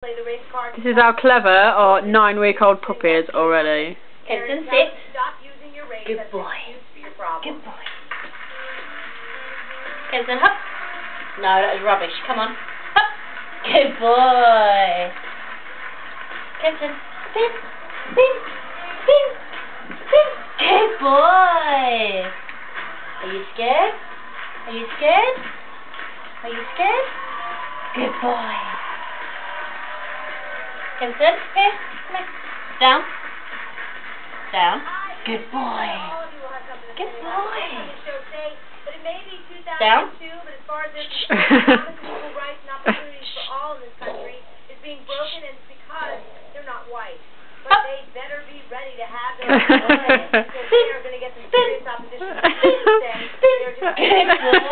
This is how clever our 9-week-old puppy is already. Kempton, sit. Good boy. Good boy. Kempton, hop. No, that was rubbish. Come on. Hop. Good boy. Kempton, spin. Spin. Spin. Spin. Good boy. Are you scared? Are you scared? Are you scared? Good boy. Kempton, here. Come here. Down. Down. Good boy. Good boy. Down. Good boy.